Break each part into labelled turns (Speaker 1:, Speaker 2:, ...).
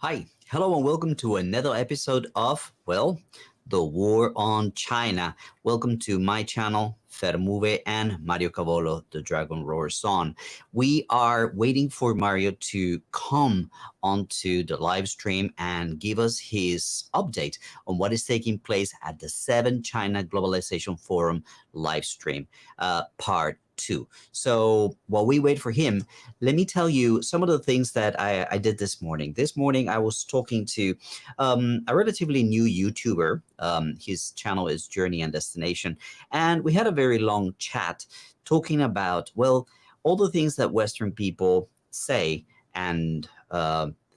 Speaker 1: Hi, hello, and welcome to another episode of, the War on China. Welcome to my channel, Fermove and Mario Cavolo, the Dragon Roars On. We are waiting for Mario to come onto the live stream and give us his update on what is taking place at the 7 China Globalization Forum live stream, part 2. So while we wait for him, let me tell you some of the things that I did this morning. This morning, I was talking to a relatively new YouTuber. His channel is Journey and Destination. And we had a very long chat talking about, all the things that Western people say and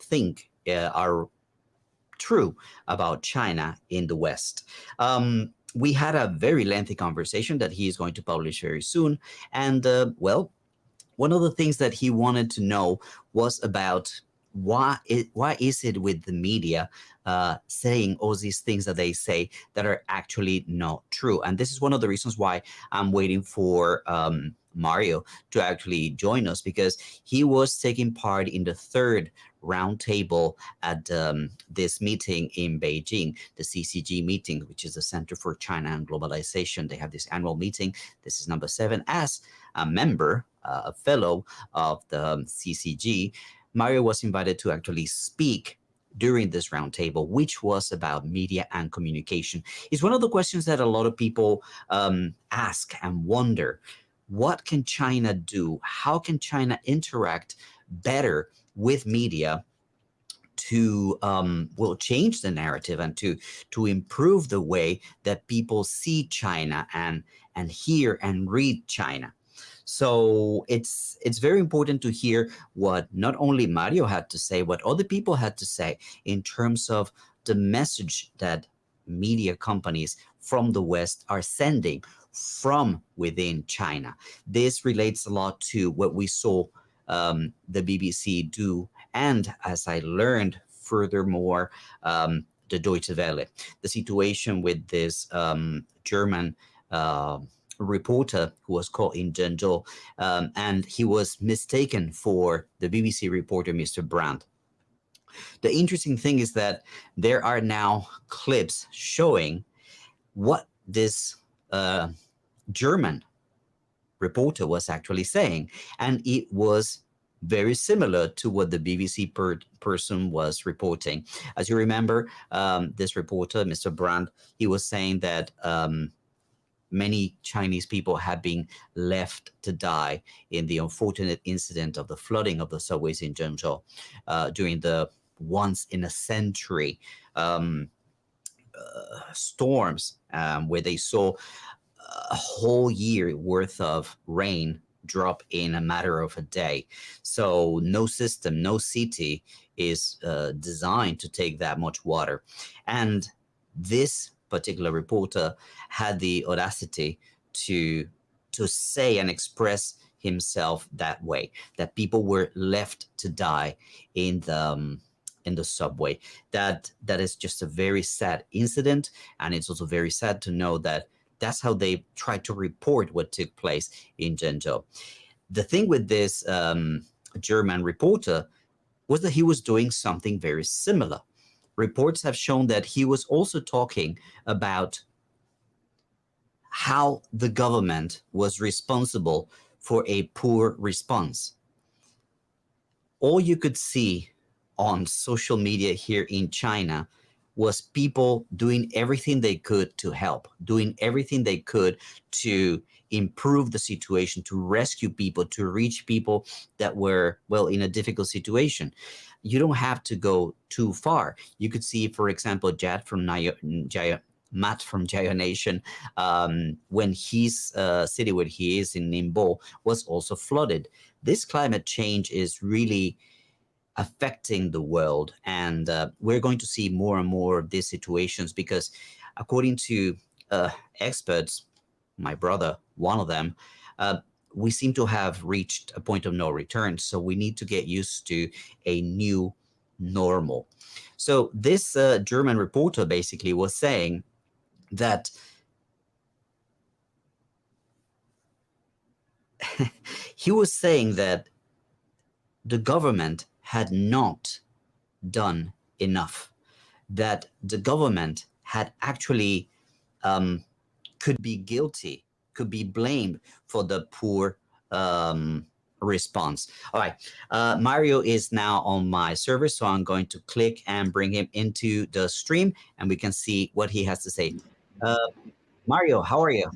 Speaker 1: think are true about China in the West. We had a very lengthy conversation that he is going to publish very soon. And, one of the things that he wanted to know was about why is it with the media saying all these things that they say that are actually not true. And this is one of the reasons why I'm waiting for Mario to actually join us, because he was taking part in the third roundtable at this meeting in Beijing, the CCG meeting, which is the Center for China and Globalization. They have this annual meeting. This is number 7. As a member, a fellow of the CCG, Mario was invited to actually speak during this roundtable, which was about media and communication. It's one of the questions that a lot of people ask and wonder. What can China do? How can China interact better with media to change the narrative and to improve the way that people see China and hear and read China? So it's very important to hear what not only Mario had to say, what other people had to say in terms of the message that media companies from the West are sending from within China. This relates a lot to what we saw the BBC do, and as I learned furthermore, the Deutsche Welle, the situation with this German reporter who was caught in Zhengzhou, and he was mistaken for the BBC reporter, Mr. Brandt. The interesting thing is that there are now clips showing what this German reporter was actually saying, and it was very similar to what the BBC person was reporting. As you remember, this reporter, Mr. Brandt, he was saying that many Chinese people had been left to die in the unfortunate incident of the flooding of the subways in Zhengzhou during the once-in-a-century storms, where they saw a whole year worth of rain drop in a matter of a day. So no system, no city is designed to take that much water. And this particular reporter had the audacity to say and express himself that way, that people were left to die in the subway. That is just a very sad incident, and it's also very sad to know that that's how they tried to report what took place in Zhengzhou. The thing with this German reporter was that he was doing something very similar. Reports have shown that he was also talking about how the government was responsible for a poor response. All you could see on social media here in China was people doing everything they could to help, doing everything they could to improve the situation, to rescue people, to reach people that were, in a difficult situation. You don't have to go too far. You could see, for example, Matt from Jaya Nation, when his city where he is in Ningbo was also flooded. This climate change is really affecting the world, and we're going to see more and more of these situations because, according to experts, my brother, one of them, we seem to have reached a point of no return. So we need to get used to a new normal. So this German reporter basically was saying that he was saying that the government had not done enough that the government had actually could be guilty, could be blamed for the poor response. All right, Mario is now on my server, so I'm going to click and bring him into the stream, and we can see what he has to say. Mario, how are you?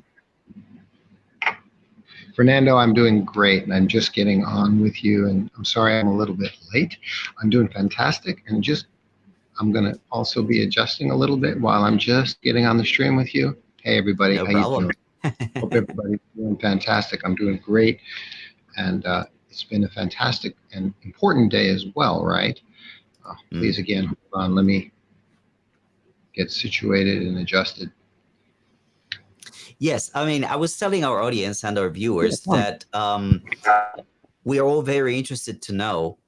Speaker 2: Fernando, I'm doing great, and I'm just getting on with you, and I'm sorry I'm a little bit late. I'm doing fantastic, and I'm going to also be adjusting a little bit while I'm just getting on the stream with you. Hey, everybody,
Speaker 1: No
Speaker 2: how you
Speaker 1: problem.
Speaker 2: doing? Hope everybody's doing fantastic. I'm doing great, and it's been a fantastic and important day as well, right? Please, again, hold on. Let me get situated and adjusted.
Speaker 1: Yes, I mean, I was telling our audience and our viewers that we are all very interested to know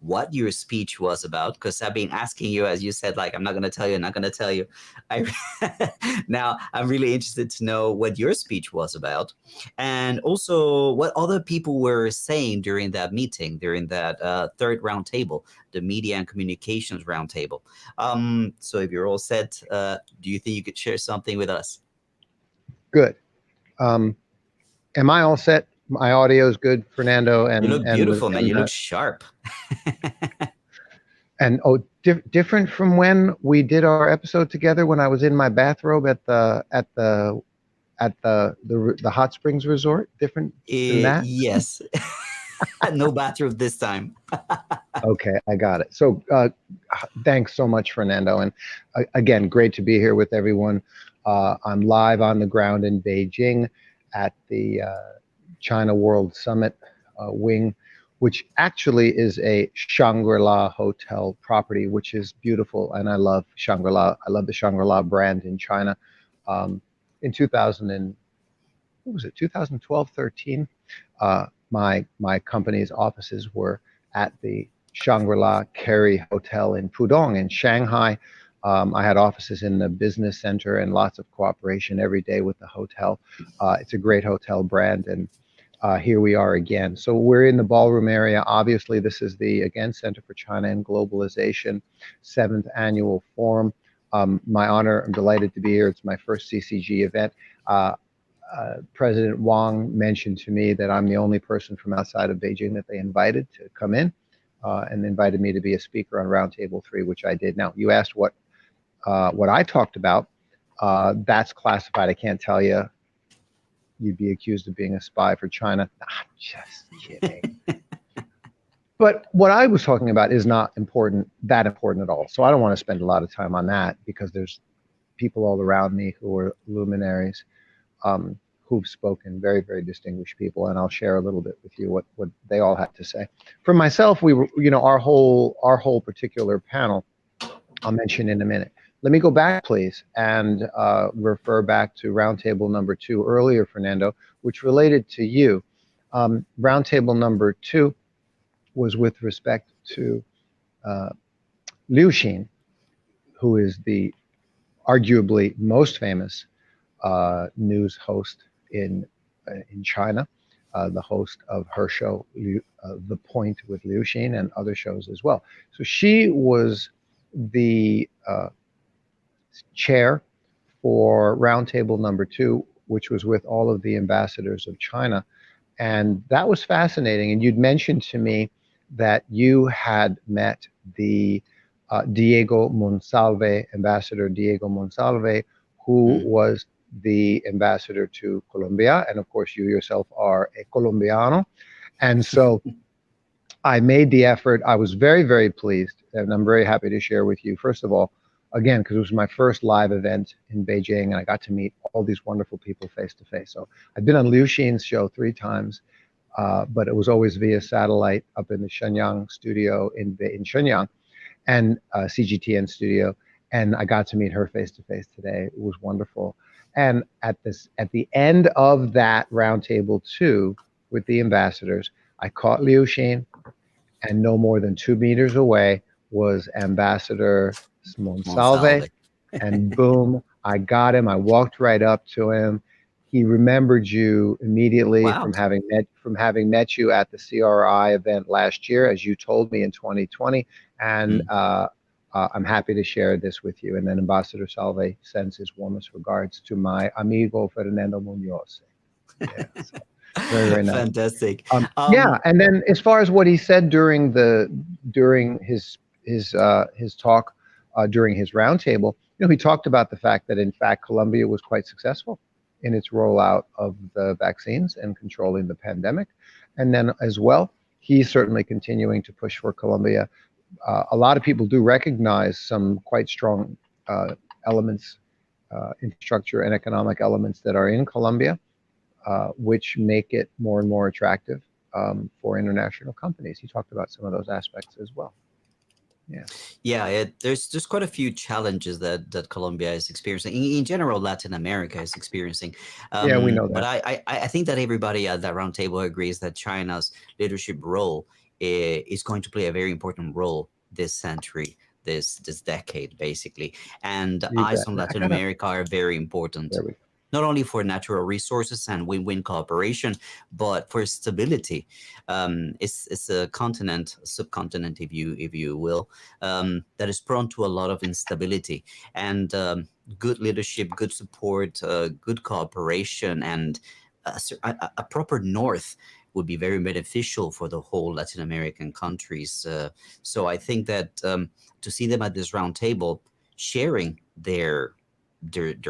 Speaker 1: what your speech was about, because I've been asking you, as you said, like, I'm not going to tell you, I'm not going to tell you. Now, I'm really interested to know what your speech was about, and also what other people were saying during that meeting, during that third roundtable, the Media and Communications Roundtable. So if you're all set, do you think you could share something with us?
Speaker 2: Good. Am I all set? My audio is good, Fernando. And
Speaker 1: you look beautiful, man. You look sharp.
Speaker 2: And different from when we did our episode together, when I was in my bathrobe at the hot springs resort. Different than that.
Speaker 1: Yes. No bathrobe this time.
Speaker 2: Okay, I got it. So thanks so much, Fernando. And again, great to be here with everyone. I'm live on the ground in Beijing at the China World Summit wing, which actually is a Shangri-La hotel property, which is beautiful. And I love Shangri-La. I love the Shangri-La brand in China. In 2012, 13, my company's offices were at the Shangri-La Kerry Hotel in Pudong in Shanghai. I had offices in the business center and lots of cooperation every day with the hotel. It's a great hotel brand, and here we are again. So we're in the ballroom area. Obviously, this is the, Center for China and Globalization 7th Annual Forum. My honor, I'm delighted to be here. It's my first CCG event. President Wang mentioned to me that I'm the only person from outside of Beijing that they invited to come in, and invited me to be a speaker on Roundtable 3, which I did. Now, you asked what I talked about. That's classified. I can't tell you. You'd be accused of being a spy for China. I'm just kidding. But what I was talking about is not that important at all. So I don't want to spend a lot of time on that, because there's people all around me who are luminaries, who've spoken, very, very distinguished people, and I'll share a little bit with you what they all had to say. For myself, we were, our whole particular panel, I'll mention in a minute. Let me go back, please, and refer back to roundtable number 2 earlier, Fernando, which related to you. Roundtable number 2 was with respect to Liu Xin, who is the arguably most famous news host in China, the host of her show, The Point with Liu Xin, and other shows as well. So she was the chair for roundtable number 2, which was with all of the ambassadors of China. And that was fascinating. And you'd mentioned to me that you had met the Diego Monsalve, Ambassador Diego Monsalve, who was the ambassador to Colombia. And of course, you yourself are a Colombiano. And so I made the effort. I was very, very pleased. And I'm very happy to share with you, first of all, again, because it was my first live event in Beijing, and I got to meet all these wonderful people face to face. So I've been on Liu Xin's show 3 times, but it was always via satellite up in the Shenyang studio in Shenyang, and CGTN studio. And I got to meet her face to face today. It was wonderful. And at the end of that roundtable 2 with the ambassadors, I caught Liu Xin, and no more than 2 meters away was Ambassador Monsalve, and boom, I got him. I walked right up to him. He remembered you immediately. Wow. from having met you at the CRI event last year, as you told me in 2020, and I'm happy to share this with you. And then Ambassador Salve sends his warmest regards to my amigo Fernando Munoz. Yeah, so very, very nice.
Speaker 1: Fantastic.
Speaker 2: Yeah, and then as far as what he said during his talk during his roundtable, he talked about the fact that in fact Colombia was quite successful in its rollout of the vaccines and controlling the pandemic, and then as well, he's certainly continuing to push for Colombia. A lot of people do recognize some quite strong elements, infrastructure and economic elements that are in Colombia, which make it more and more attractive for international companies. He talked about some of those aspects as well. Yeah.
Speaker 1: Yeah, there's quite a few challenges that Colombia is experiencing. In general, Latin America is experiencing.
Speaker 2: Yeah, we know
Speaker 1: But
Speaker 2: that.
Speaker 1: I think that everybody at that roundtable agrees that China's leadership role is going to play a very important role this century, this decade, basically. And
Speaker 2: You
Speaker 1: eyes
Speaker 2: bet.
Speaker 1: on
Speaker 2: I
Speaker 1: Latin
Speaker 2: gotta.
Speaker 1: America are very important,
Speaker 2: There we go.
Speaker 1: not only for natural resources and win-win cooperation, but for stability. It's a continent, a subcontinent, if you will, that is prone to a lot of instability. And good leadership, good support, good cooperation, and a proper north would be very beneficial for the whole Latin American countries. So I think that to see them at this round table sharing their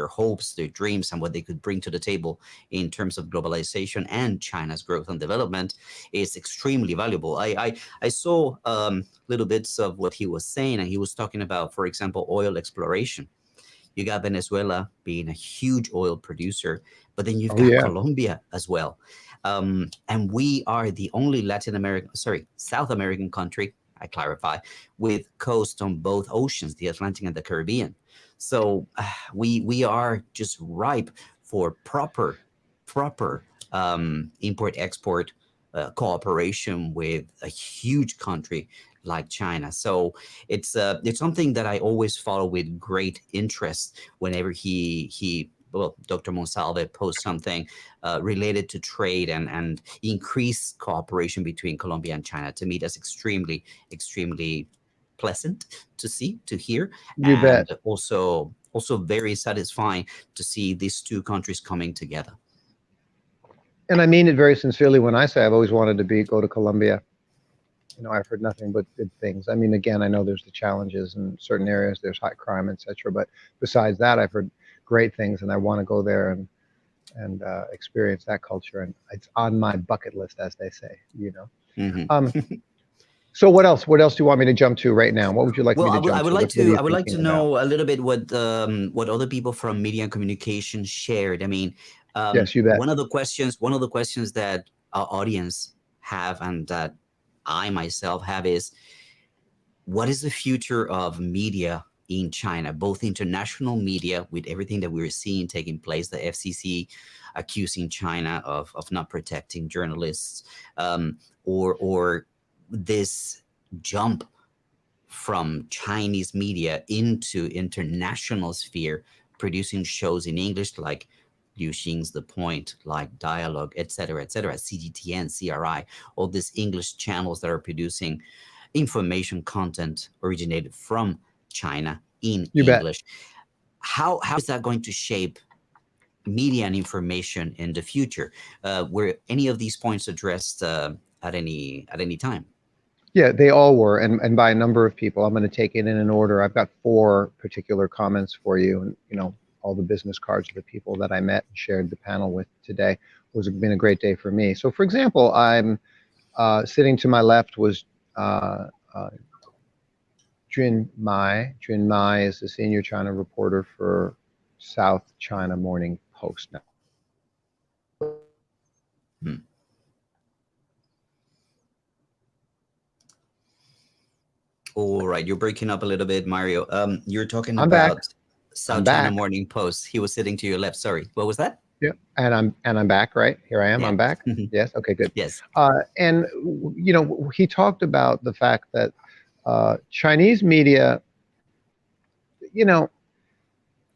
Speaker 1: hopes, their dreams, and what they could bring to the table in terms of globalization and China's growth and development is extremely valuable. I saw little bits of what he was saying, and he was talking about, for example, oil exploration. You got Venezuela being a huge oil producer, but then you've
Speaker 2: Oh
Speaker 1: got
Speaker 2: yeah.
Speaker 1: Colombia as well. And we are the only South American country, I clarify, with coast on both oceans, the Atlantic and the Caribbean. So we are just ripe for proper import export cooperation with a huge country like China. So it's something that I always follow with great interest whenever Dr. Monsalve posts something related to trade and increased cooperation between Colombia and China. To me, that's extremely pleasant to see, to hear,
Speaker 2: You
Speaker 1: and
Speaker 2: bet.
Speaker 1: also very satisfying to see these two countries coming together.
Speaker 2: And I mean it very sincerely when I say I've always wanted to go to Colombia. I've heard nothing but good things. I mean, again, I know there's the challenges in certain areas, there's high crime, etc. But besides that, I've heard great things, and I want to go there and experience that culture. And it's on my bucket list, as they say.
Speaker 1: Mm-hmm.
Speaker 2: So what else? What else do you want me to jump to right now? What would you like
Speaker 1: Well,
Speaker 2: me to jump to? What are you
Speaker 1: I would like
Speaker 2: thinking
Speaker 1: to
Speaker 2: about?
Speaker 1: know a little bit what other people from media and communication shared. I mean,
Speaker 2: Yes, you bet.
Speaker 1: one of the questions that our audience have and that I myself have is, what is the future of media in China, both international media with everything that we're seeing taking place, the FCC accusing China of not protecting journalists, or this jump from Chinese media into international sphere, producing shows in English like Liu Xing's The Point, like Dialogue, etc., CGTN, CRI, all these English channels that are producing information content originated from China in
Speaker 2: You bet.
Speaker 1: English. How is that going to shape media and information in the future? Were any of these points addressed at any time?
Speaker 2: Yeah, they all were, and by a number of people. I'm going to take it in an order. I've got 4 particular comments for you, and all the business cards of the people that I met and shared the panel with today. Been a great day for me. So, for example, I'm sitting to my left was Jun Mai. Jun Mai is the senior China reporter for South China Morning Post now.
Speaker 1: Hmm. All right, you're breaking up a little bit, Mario. You're talking
Speaker 2: I'm back.
Speaker 1: about
Speaker 2: I'm
Speaker 1: South China
Speaker 2: back.
Speaker 1: Morning Post. He was sitting to your left. Sorry, what was that?
Speaker 2: Yeah, and I'm back. Right here, I am.
Speaker 1: Yeah.
Speaker 2: I'm back. Yes. Okay. Good.
Speaker 1: Yes.
Speaker 2: And he talked about the fact that Chinese media,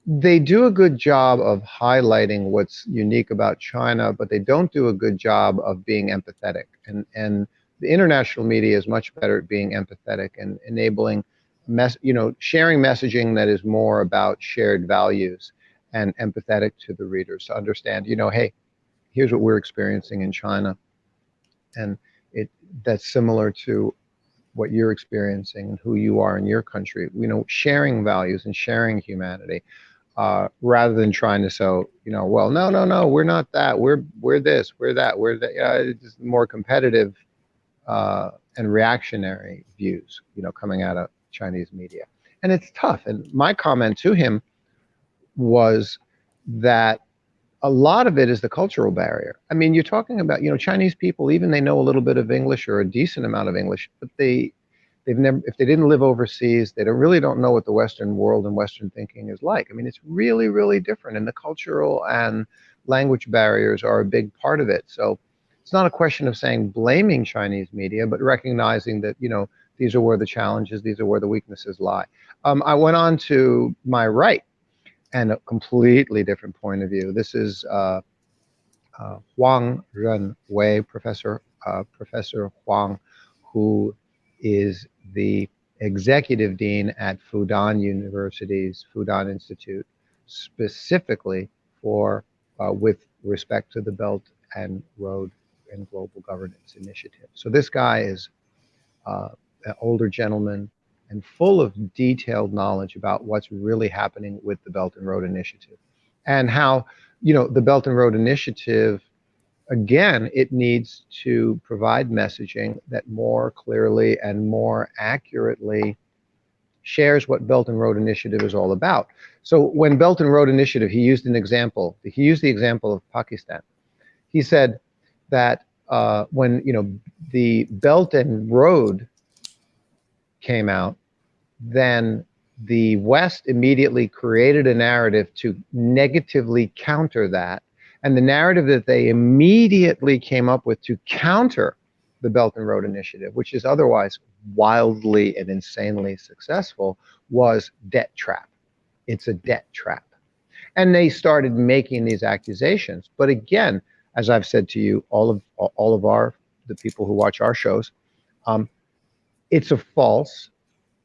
Speaker 2: they do a good job of highlighting what's unique about China, but they don't do a good job of being empathetic. And the international media is much better at being empathetic and enabling sharing messaging that is more about shared values and empathetic to the readers to understand, hey, here's what we're experiencing in China, and that's similar to what you're experiencing and who you are in your country. Sharing values and sharing humanity, rather than trying to say, well, no, we're not that. We're this, we're that, we're that. It's more competitive and reactionary views, coming out of Chinese media, and it's tough. And my comment to him was that a lot of it is the cultural barrier. I mean, you're talking about, Chinese people, even they know a little bit of English or a decent amount of English, but they've never, if they didn't live overseas, they really don't know what the Western world and Western thinking is like. I mean, it's really, really different, and the cultural and language barriers are a big part of it. So it's not a question of saying blaming Chinese media, but recognizing that, these are where the challenges, these are where the weaknesses lie. I went on to my right, and a completely different point of view. This is Huang Renwei, Professor Huang, who is the executive dean at Fudan University's Fudan Institute, specifically for with respect to the Belt and Road and Global Governance Initiative. So this guy is an older gentleman and full of detailed knowledge about what's really happening with the Belt and Road Initiative, and how, the Belt and Road Initiative, again, it needs to provide messaging that more clearly and more accurately shares what Belt and Road Initiative is all about. So when Belt and Road Initiative, he used the example of Pakistan. He said that when, the Belt and Road came out, then the West immediately created a narrative to negatively counter that. And the narrative that they immediately came up with to counter the Belt and Road Initiative, which is otherwise wildly and insanely successful, was debt trap. It's a debt trap. And they started making these accusations. But again, as I've said to you, all of the people who watch our shows, it's a false,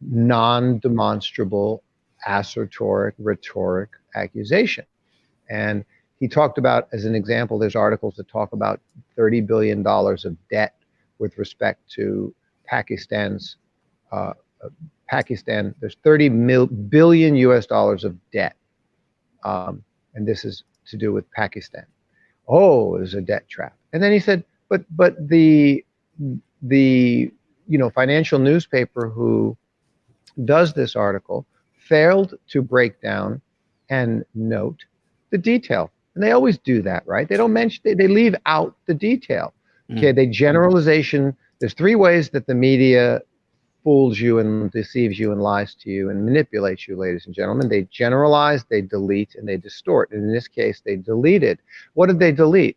Speaker 2: non-demonstrable, assertoric, rhetoric accusation. And he talked about, as an example, there's articles that talk about $30 billion of debt with respect to Pakistan's, there's 30 billion US dollars of debt. And this is to do with Pakistan. Oh, it was a debt trap. And then he said, but the financial newspaper who does this article failed to break down and note the detail. And they always do that, right? They don't mention, they leave out the detail. Okay, they generalization. There's three ways that the media fools you and deceives you and lies to you and manipulates you, ladies and gentlemen. They generalize, they delete, and they distort. And in this case, they deleted. What did they delete?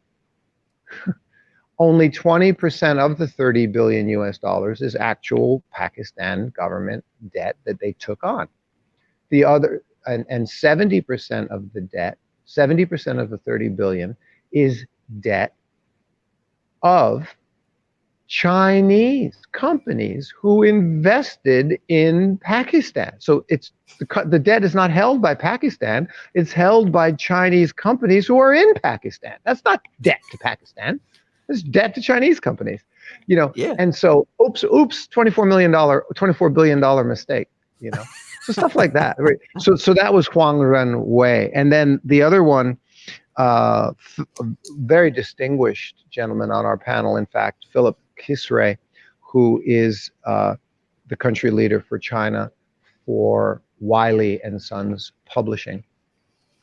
Speaker 2: Only 20% of the 30 billion US dollars is actual Pakistan government debt that they took on. The other, and 70% of the debt, 70% of the 30 billion is debt of Chinese companies who invested in Pakistan. So it's the debt is not held by Pakistan, it's held by Chinese companies who are in Pakistan. That's not debt to Pakistan. It's debt to Chinese companies,
Speaker 1: Yeah.
Speaker 2: And so, oops, $24 billion mistake, so stuff like that. Right? So that was Huang Renwei, and then the other one, very distinguished gentleman on our panel, in fact, Philip Kisray, who is the country leader for China for Wiley and Sons Publishing,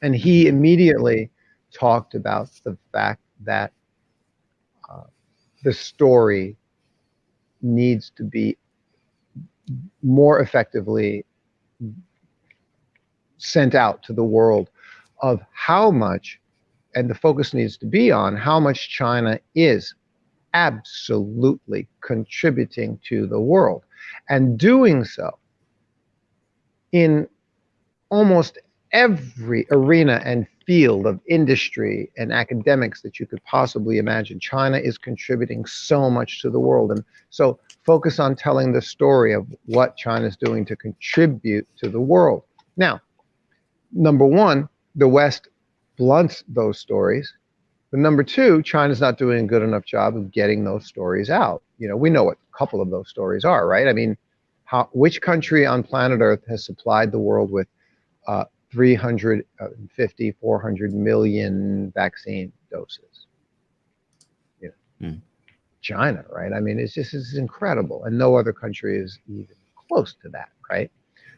Speaker 2: and he immediately talked about the fact that the story needs to be more effectively sent out to the world of how much, and the focus needs to be on how much China is absolutely contributing to the world, and doing so in almost every arena and field of industry and academics that you could possibly imagine. China is contributing so much to the world. And so focus on telling the story of what China's doing to contribute to the world. Now, number one, the West blunts those stories. But number two, China's not doing a good enough job of getting those stories out. We know what a couple of those stories are, right? I mean, which country on planet Earth has supplied the world with 350, 400 million vaccine doses?
Speaker 1: Mm.
Speaker 2: China, right? I mean, it's incredible, and no other country is even close to that, right?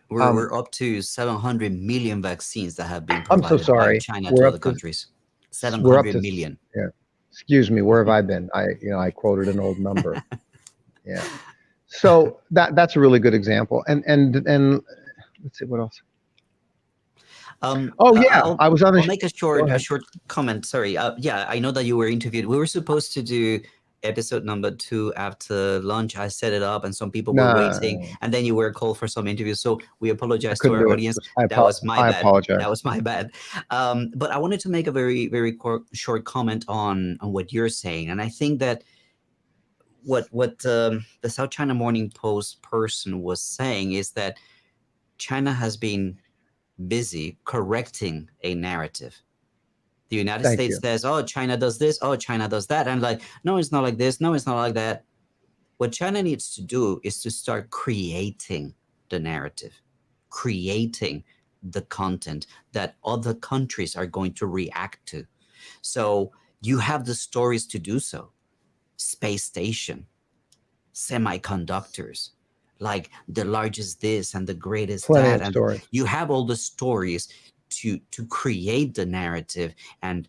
Speaker 1: We're up to 700 million vaccines that have been
Speaker 2: I'm so
Speaker 1: provided by
Speaker 2: sorry.
Speaker 1: China to
Speaker 2: We're
Speaker 1: other
Speaker 2: up to
Speaker 1: countries.
Speaker 2: we're up
Speaker 1: 700
Speaker 2: to
Speaker 1: million.
Speaker 2: yeah. Excuse me, where have I been? I quoted an old number. Yeah. So that's a really good example. And let's see what else. Oh yeah, I was on
Speaker 1: I'll
Speaker 2: the.
Speaker 1: make a
Speaker 2: Go
Speaker 1: short
Speaker 2: ahead.
Speaker 1: comment. Sorry. Yeah, I know that you were interviewed. We were supposed to do episode number 2 after lunch. I set it up, and some people were waiting,
Speaker 2: No,
Speaker 1: and then you were called for some interviews. So we
Speaker 2: I
Speaker 1: apologize to
Speaker 2: couldn't
Speaker 1: our
Speaker 2: do it.
Speaker 1: audience. That was my
Speaker 2: I
Speaker 1: bad.
Speaker 2: apologize.
Speaker 1: That was my bad. But I wanted to make a very short comment on what you're saying, and I think that what the South China Morning Post person was saying is that China has been busy correcting a narrative. The United
Speaker 2: Thank
Speaker 1: States
Speaker 2: you.
Speaker 1: says, oh, China does this, oh, China does that. And like, no, it's not like this, no, it's not like that. What China needs to do is to start creating the narrative, creating the content that other countries are going to react to. So you have the stories to do so. Space station, semiconductors, like the largest this and the greatest
Speaker 2: Plenty
Speaker 1: that,
Speaker 2: of
Speaker 1: and
Speaker 2: stories.
Speaker 1: you have all the stories to create the narrative and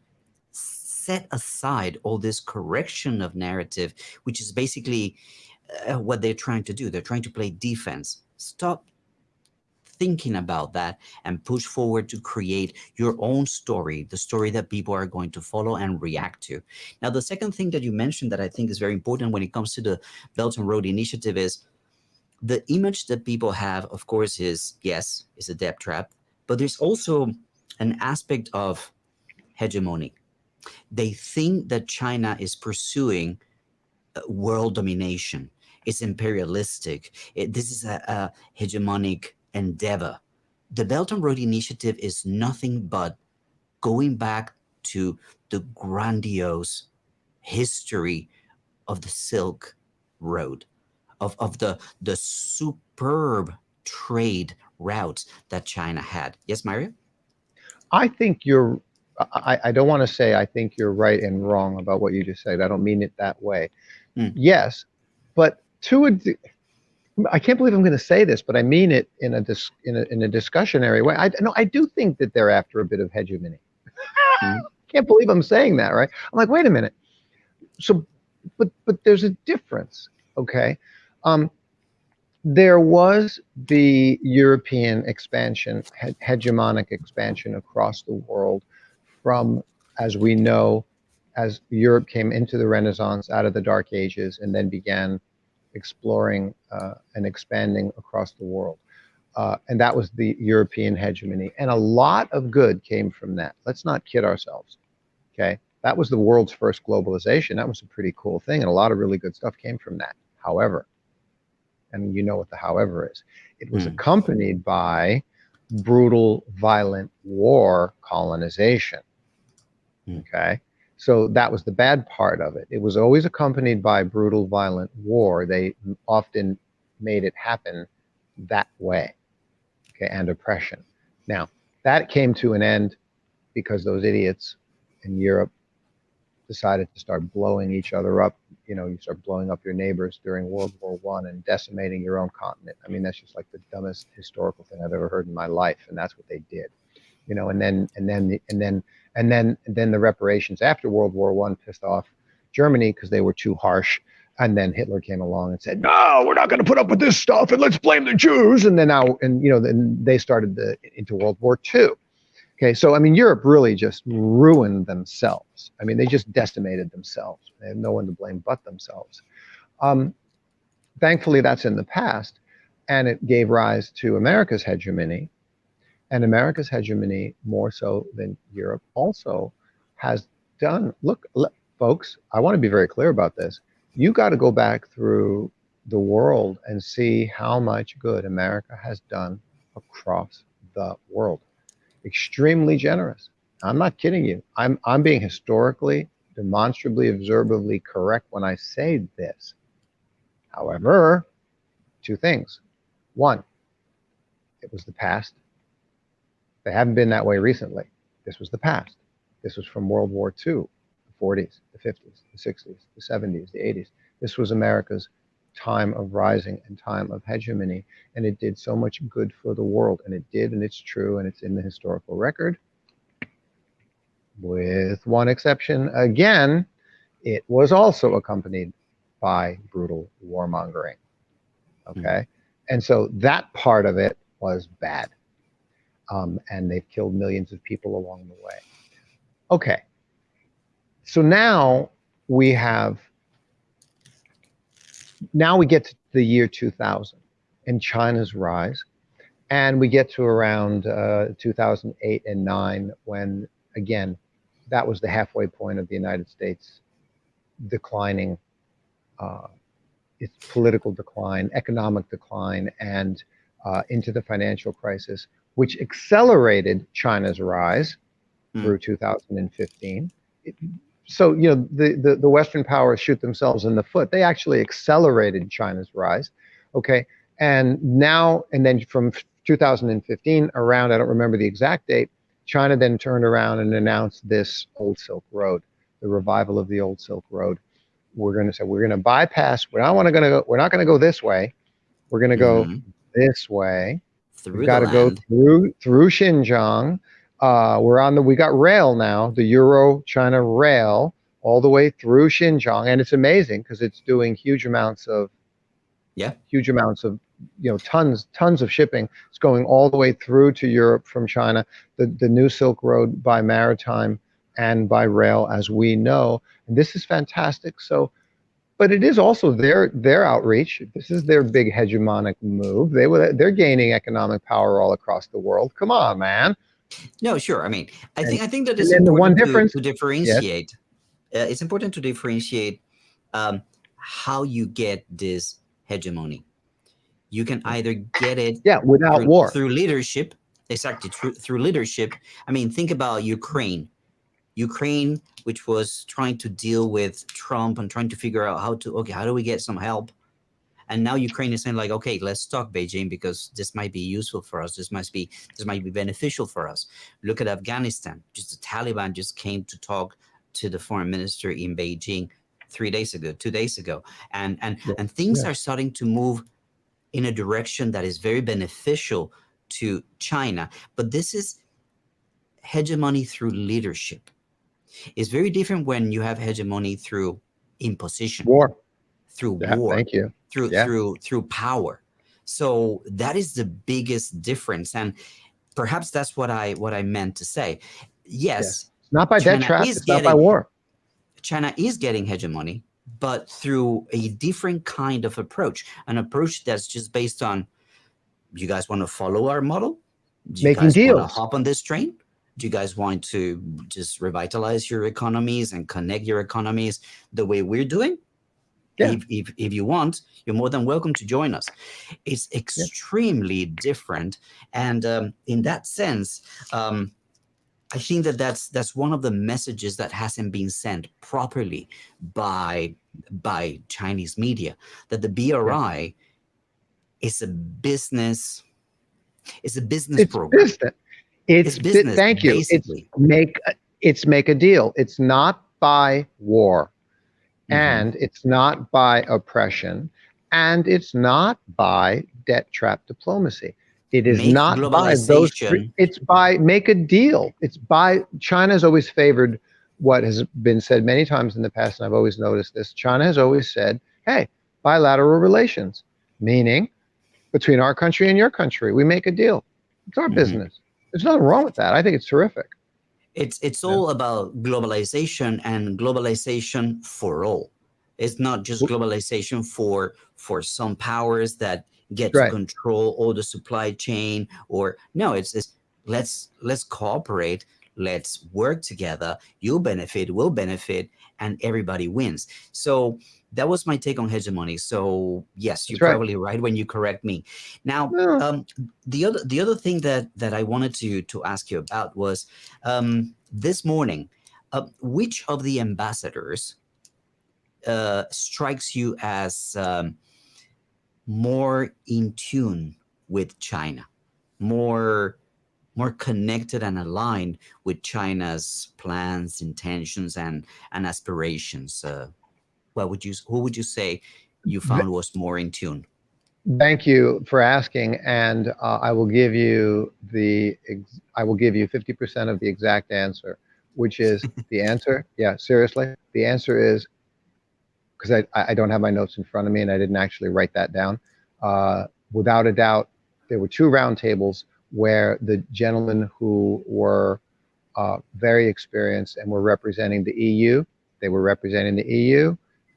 Speaker 1: set aside all this correction of narrative, which is basically what they're trying to do. They're trying to play defense. Stop thinking about that and push forward to create your own story, the story that people are going to follow and react to. Now, the second thing that you mentioned that I think is very important when it comes to the Belt and Road Initiative is the image that people have, of course, is yes, is a debt trap, but there's also an aspect of hegemony. They think that China is pursuing world domination. It's imperialistic. This is a hegemonic endeavor. The Belt and Road Initiative is nothing but going back to the grandiose history of the Silk Road, of the superb trade routes that China had. Yes, Mario?
Speaker 2: I think you're. I don't want to say I think you're right and wrong about what you just said. I don't mean it that way.
Speaker 1: Mm.
Speaker 2: Yes, but I can't believe I'm going to say this, but I mean it in a discussionary way. I do think that they're after a bit of hegemony.
Speaker 1: Mm.
Speaker 2: Can't believe I'm saying that, right? I'm like, wait a minute. So, but there's a difference, okay? There was the European expansion, hegemonic expansion across the world from, as we know, as Europe came into the Renaissance, out of the Dark Ages, and then began exploring and expanding across the world. And that was the European hegemony. And a lot of good came from that. Let's not kid ourselves, okay? That was the world's first globalization. That was a pretty cool thing, and a lot of really good stuff came from that. However, and you know what the however is, it was accompanied by brutal, violent war colonization, okay? So that was the bad part of it. It was always accompanied by brutal, violent war. They often made it happen that way, okay, and oppression. Now, that came to an end because those idiots in Europe decided to start blowing each other up. You start blowing up your neighbors during World War I and decimating your own continent. I mean, that's just like the dumbest historical thing I've ever heard in my life, and that's what they did. And then the reparations after World War I pissed off Germany because they were too harsh. And then Hitler came along and said, "No, we're not going to put up with this stuff, and let's blame the Jews." And then then they started into World War II. Okay, so I mean, Europe really just ruined themselves. I mean, they just decimated themselves. They have no one to blame but themselves. Thankfully, that's in the past, and it gave rise to America's hegemony. And America's hegemony, more so than Europe, also has done. Look, folks, I want to be very clear about this. You got to go back through the world and see how much good America has done across the world. Extremely generous. I'm not kidding you. I'm being historically, demonstrably, observably correct when I say this. However, two things. One, it was the past. They haven't been that way recently. This was the past. This was from World War II, the 40s, the 50s, the 60s, the 70s, the 80s. This was America's time of rising and time of hegemony, and it did so much good for the world, and it did, and it's true, and it's in the historical record, with one exception. Again, it was also accompanied by brutal warmongering. Okay, and so that part of it was bad, and they've killed millions of people along the way. Okay, so now we get to the year 2000 and China's rise, and we get to around 2008 and 9 when, again, that was the halfway point of the United States declining, its political decline, economic decline, and into the financial crisis, which accelerated China's rise through 2015. So, you know, the Western powers shoot themselves in the foot. They actually accelerated China's rise. Okay. And now, and then from 2015 around, I don't remember the exact date, China then turned around and announced this Old Silk Road, the revival of the Old Silk Road. We're going to say, we're going to bypass, we're not going to go this way. We're going to go this way. We've got to go through Xinjiang. We got rail now, the Euro-China rail, all the way through Xinjiang, and it's amazing because it's doing huge amounts of, you know, tons of shipping. It's going all the way through to Europe from China. The new Silk Road by maritime and by rail, as we know, and this is fantastic. So, but it is also their outreach. This is their big hegemonic move. They're gaining economic power all across the world. Come on, man.
Speaker 1: No, sure. I mean, I think that is important to differentiate. Yes. It's important to differentiate how you get this hegemony. You can either get it
Speaker 2: without war,
Speaker 1: through leadership. Exactly, through leadership. I mean, think about Ukraine, which was trying to deal with Trump and trying to figure out how do we get some help? And now Ukraine is saying like, okay, let's talk Beijing because this might be useful for us. This might be beneficial for us. Look at Afghanistan. Just the Taliban just came to talk to the foreign minister in Beijing 2 days ago. And things are starting to move in a direction that is very beneficial to China. But this is hegemony through leadership. It's very different when you have hegemony through imposition.
Speaker 2: War.
Speaker 1: Thank you. Through power. So that is the biggest difference, and perhaps that's what I meant to say. Yes,
Speaker 2: it's not by debt trap, it's not by war.
Speaker 1: China is getting hegemony, but through a different kind of approach, an approach that's just based on, you guys want to follow our model? Do you guys want to hop on this train? Do you guys want to just revitalize your economies and connect your economies the way we're doing? Yeah. If you want, you're more than welcome to join us. It's extremely different, and in that sense, I think that's one of the messages that hasn't been sent properly by Chinese media. That the BRI is a business. It's a business program. It's business.
Speaker 2: Thank you.
Speaker 1: Basically.
Speaker 2: It's make a deal. It's not by war. And it's not by oppression, and it's not by debt trap diplomacy. It is not by those three. It's by make a deal. It's by China's always favored what has been said many times in the past, and I've always noticed this. China has always said, hey, bilateral relations, meaning between our country and your country, we make a deal. It's our business. There's nothing wrong with that. I think it's terrific.
Speaker 1: It's all about globalization, and globalization for all. It's not just globalization for some powers that get to control all the supply chain, or no, it's let's cooperate. let's work together. You'll benefit, we'll benefit, and everybody wins. So that was my take on hegemony. So yes, you're
Speaker 2: That's right.
Speaker 1: probably right when you correct me. Now,
Speaker 2: No,
Speaker 1: the other thing that I wanted to ask you about was this morning, which of the ambassadors strikes you as more in tune with China, more more connected and aligned with China's plans, intentions, and aspirations? Who would you say you found was more in tune?
Speaker 2: thank you for asking, and I will give you 50% of the exact answer, which is the answer. Yeah, seriously, the answer is, because I don't have my notes in front of me and I didn't actually write that down. Without a doubt, there were two roundtables where the gentlemen who were very experienced and were representing the EU, they were representing the EU.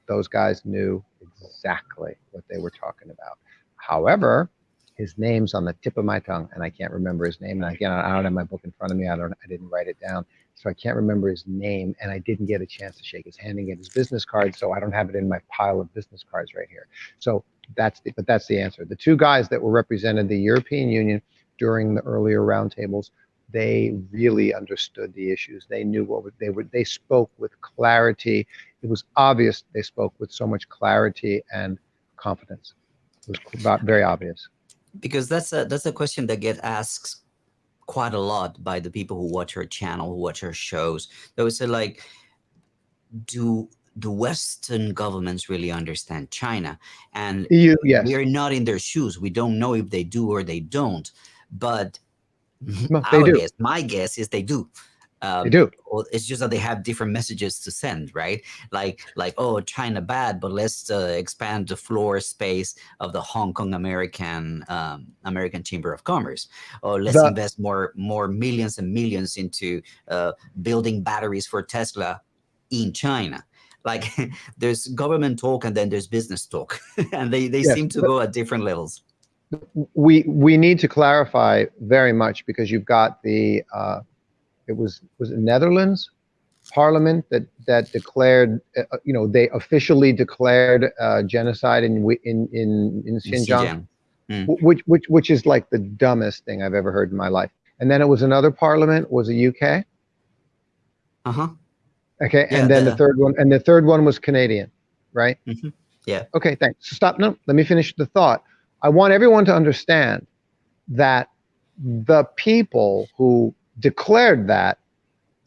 Speaker 2: Those guys knew exactly what they were talking about. However, his name's on the tip of my tongue, and I can't remember his name. And again, I don't have my book in front of me. I didn't write it down, so I can't remember his name. And I didn't get a chance to shake his hand and get his business card, so I don't have it in my pile of business cards right here. So that's the answer. The two guys that were represented the European Union during the earlier roundtables, they really understood the issues. They knew they spoke with clarity. It was obvious they spoke with so much clarity and confidence. It was very obvious.
Speaker 1: Because that's a question that gets asked quite a lot by the people who watch our channel, who watch our shows. They would say, like, do the Western governments really understand China? And
Speaker 2: EU, yes.
Speaker 1: we're not in their shoes. We don't know if they do or they don't. But
Speaker 2: No, they do.
Speaker 1: my guess is they do.
Speaker 2: They do.
Speaker 1: Well, it's just that they have different messages to send, right? Like, oh, China bad, but let's expand the floor space of the Hong Kong American Chamber of Commerce, or let's invest more millions and millions into building batteries for Tesla in China. Like, there's government talk and then there's business talk, and they
Speaker 2: Yes,
Speaker 1: seem to go at different levels.
Speaker 2: We need to clarify very much, because you've got the it was it Netherlands Parliament that declared, they officially declared genocide in Xinjiang, which is like the dumbest thing I've ever heard in my life. And then it was another parliament, was the UK. Okay, yeah, and then the third one was Canadian, right?
Speaker 1: Mm-hmm. Yeah.
Speaker 2: Okay, thanks. So stop. No, let me finish the thought. I want everyone to understand that the people who declared that,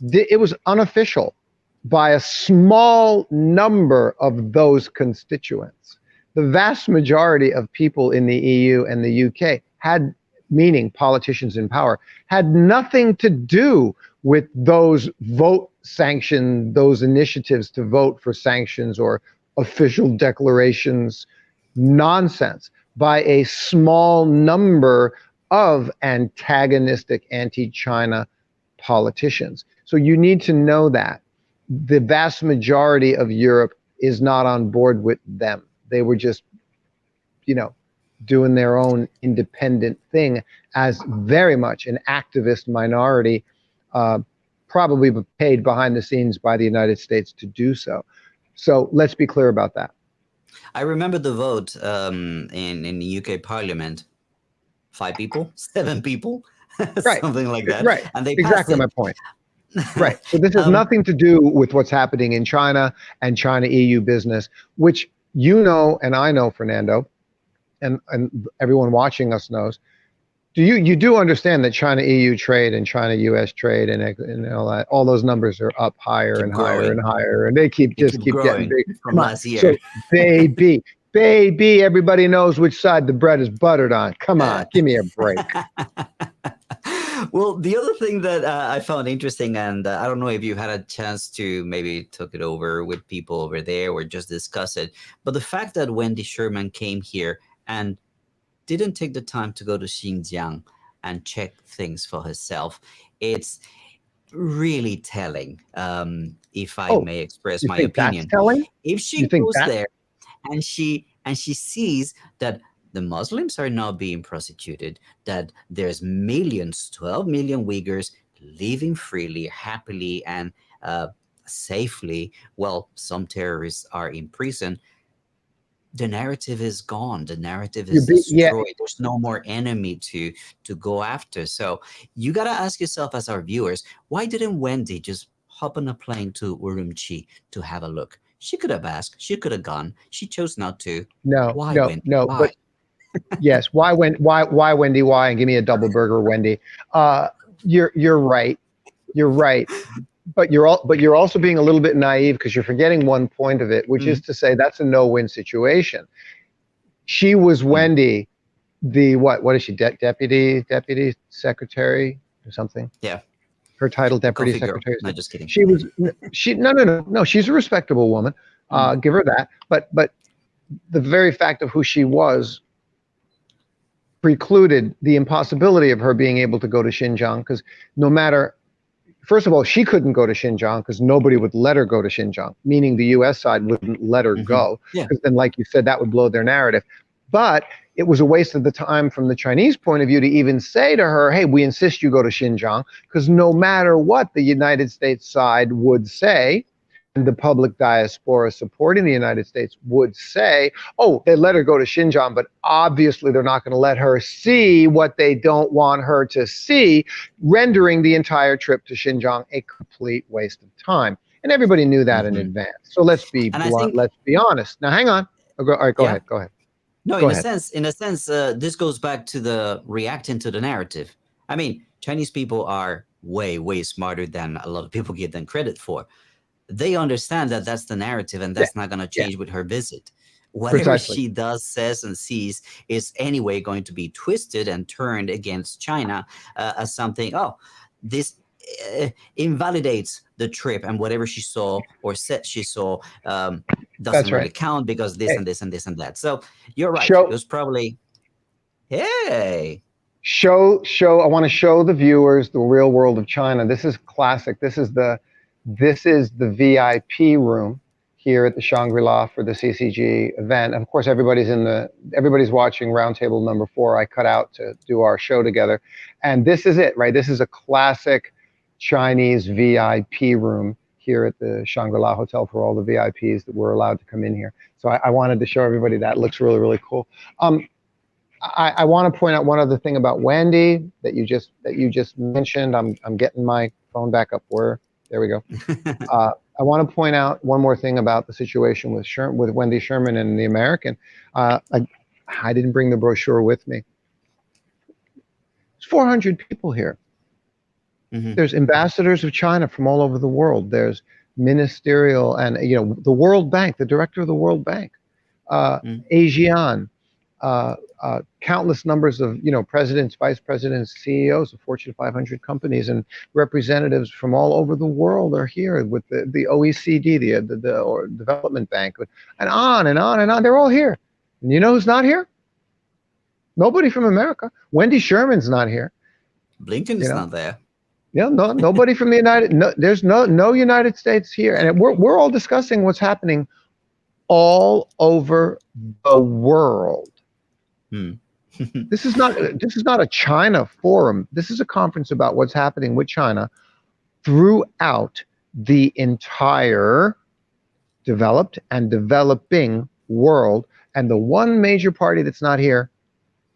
Speaker 2: it was unofficial by a small number of those constituents. The vast majority of people in the EU and the UK meaning politicians in power, had nothing to do with those those initiatives to vote for sanctions or official declarations. Nonsense by a small number of antagonistic anti-China politicians. So you need to know that the vast majority of Europe is not on board with them. They were just, doing their own independent thing as very much an activist minority, probably paid behind the scenes by the United States to do so. So let's be clear about that.
Speaker 1: I remember the vote in the UK Parliament. 5 people, 7 people,
Speaker 2: right.
Speaker 1: Something like that.
Speaker 2: Right.
Speaker 1: And they
Speaker 2: exactly my point. Right. So this has nothing to do with what's happening in China and China-EU business, which and I know, Fernando, and everyone watching us knows. You do understand that China-EU trade and China-US trade and all those numbers are up higher and higher and higher, and they keep getting big
Speaker 1: from last year.
Speaker 2: So, baby, everybody knows which side the bread is buttered on. Come on, give me a break.
Speaker 1: Well, the other thing that I found interesting, and I don't know if you had a chance to maybe talk it over with people over there or just discuss it, but the fact that Wendy Sherman came here and didn't take the time to go to Xinjiang and check things for herself, it's really telling, if I may express my opinion.
Speaker 2: That's telling?
Speaker 1: If she goes there and she sees that the Muslims are not being prosecuted, that there's 12 million Uyghurs living freely, happily, and safely, while some terrorists are in prison, the narrative is gone. The narrative is
Speaker 2: Yeah,
Speaker 1: destroyed. There's no more enemy to go after. So you got to ask yourself, as our viewers, why didn't Wendy just hop on a plane to Urumqi to have a look? She could have asked. She could have gone. She chose not to.
Speaker 2: no,
Speaker 1: Why,
Speaker 2: no,
Speaker 1: Wendy?
Speaker 2: no.
Speaker 1: Why?
Speaker 2: But yes, why Wendy? Why? And give me a double burger, Wendy. You're right. You're right. But you're also being a little bit naive because you're forgetting one point of it, which is
Speaker 1: Mm,
Speaker 2: to say that's a no-win situation. She was
Speaker 1: mm.
Speaker 2: Wendy, the what is she? Deputy secretary or something?
Speaker 1: Yeah,
Speaker 2: Her title,
Speaker 1: the
Speaker 2: deputy
Speaker 1: coffee girl.
Speaker 2: secretary.
Speaker 1: No, just kidding.
Speaker 2: She was she no. She's a respectable woman.
Speaker 1: Mm,
Speaker 2: Give her that. But the very fact of who she was precluded the impossibility of her being able to go to Xinjiang because no matter, first of all, she couldn't go to Xinjiang because nobody would let her go to Xinjiang, meaning the US side wouldn't let her
Speaker 1: hmm.
Speaker 2: go
Speaker 1: Yeah.
Speaker 2: because then, like you said, that would blow their narrative. But it was a waste of the time from the Chinese point of view to even say to her, hey, we insist you go to Xinjiang, because no matter what the United States side would say, and the public diaspora supporting the United States would say, oh, they let her go to Xinjiang, but obviously they're not going to let her see what they don't want her to see, rendering the entire trip to Xinjiang a complete waste of time. And everybody knew that in
Speaker 1: Hmm.
Speaker 2: advance. So let's be
Speaker 1: And I
Speaker 2: blunt,
Speaker 1: think,
Speaker 2: let's be honest. Now, hang on. All right, go
Speaker 1: yeah.
Speaker 2: ahead, go ahead,
Speaker 1: No,
Speaker 2: go
Speaker 1: in a
Speaker 2: ahead.
Speaker 1: sense, this goes back to the reacting to the narrative. I mean, Chinese people are way, way smarter than a lot of people give them credit for. They understand that that's the narrative, and
Speaker 2: Yeah,
Speaker 1: that's not going to
Speaker 2: yeah,
Speaker 1: change with her visit. Whatever
Speaker 2: precisely.
Speaker 1: she does, says, and sees is anyway going to be twisted and turned against China as something. Oh, this invalidates the trip, and whatever she saw or said she saw doesn't
Speaker 2: That's
Speaker 1: really
Speaker 2: right.
Speaker 1: count because this
Speaker 2: Hey,
Speaker 1: and this and this and that. So you're right. It
Speaker 2: show,
Speaker 1: was probably, hey.
Speaker 2: show. I want to show the viewers the real world of China. This is classic. This is the VIP room here at the Shangri-La for the CCG event. And of course, everybody's watching Roundtable number 4. I cut out to do our show together, and this is it, right? This is a classic Chinese VIP room here at the Shangri-La Hotel for all the VIPs that were allowed to come in here. So I wanted to show everybody that. It looks really, really cool. I want to point out one other thing about Wendy that you just mentioned. I'm getting my phone back up. There we go. I want to point out one more thing about the situation with Wendy Sherman and the American. I didn't bring the brochure with me. There's 400 people here.
Speaker 1: Mhm.
Speaker 2: There's ambassadors of China from all over the world. There's ministerial and the World Bank, the director of the World Bank,
Speaker 1: Mm.
Speaker 2: ASEAN, countless numbers of presidents, vice presidents, CEOs of Fortune 500 companies, and representatives from all over the world are here with the OECD, or Development Bank, and on and on and on. They're all here. And you know who's not here? Nobody from America. Wendy Sherman's not here.
Speaker 1: Blinken
Speaker 2: You
Speaker 1: is
Speaker 2: know,
Speaker 1: not there.
Speaker 2: nobody from the United. No, there's no United States here, and we're all discussing what's happening all over the world.
Speaker 1: Hmm.
Speaker 2: This is not a China forum. This is a conference about what's happening with China throughout the entire developed and developing world. And the one major party that's not here,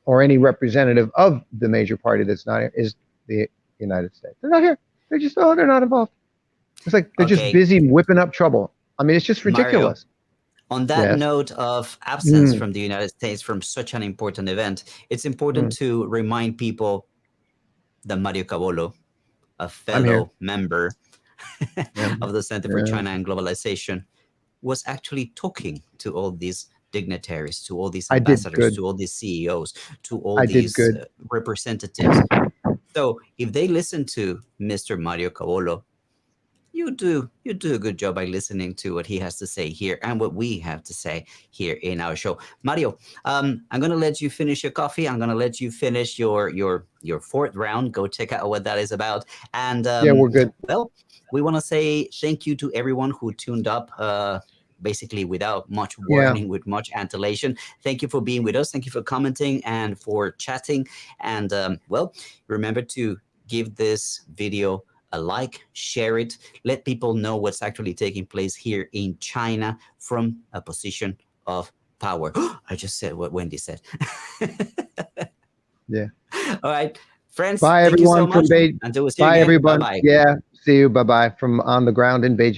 Speaker 2: or any representative of the major party that's not here, is the United States. They're not here. They're not involved. It's like they're just
Speaker 1: Okay,
Speaker 2: busy whipping up trouble. I mean, it's just
Speaker 1: Mario.
Speaker 2: ridiculous.
Speaker 1: On that
Speaker 2: Yes.
Speaker 1: note of absence
Speaker 2: Mm,
Speaker 1: from the United States from such an important event, it's important
Speaker 2: mm,
Speaker 1: to remind people that Mario Cavolo, a
Speaker 2: I'm here.
Speaker 1: fellow member
Speaker 2: Yeah.
Speaker 1: of the Center for
Speaker 2: Yeah.
Speaker 1: China and Globalization, was actually talking to all these dignitaries, to all these
Speaker 2: I did
Speaker 1: ambassadors,
Speaker 2: good.
Speaker 1: to all these CEOs, to all
Speaker 2: I did
Speaker 1: these
Speaker 2: good.
Speaker 1: representatives. So if they listen to Mr. Mario Cavolo, you do a good job by listening to what he has to say here and what we have to say here in our show. Mario, I'm gonna let you finish your coffee. I'm gonna let you finish your fourth round. Go check out what that is about. And
Speaker 2: Yeah, we're good.
Speaker 1: well, we want to say thank you to everyone who tuned up. Basically, without much
Speaker 2: Yeah.
Speaker 1: warning, with much antellation. Thank you for being with us. Thank you for commenting and for chatting. And well, remember to give this video a like, share it, let people know what's actually taking place here in China from a position of power. I just said what Wendy said.
Speaker 2: Yeah.
Speaker 1: All right, friends,
Speaker 2: Bye,
Speaker 1: thank you so
Speaker 2: everyone from
Speaker 1: much.
Speaker 2: Beijing.
Speaker 1: Until we see you
Speaker 2: Bye,
Speaker 1: again. Bye
Speaker 2: everyone.
Speaker 1: bye.
Speaker 2: Yeah. See you. Bye bye from on the ground in Beijing.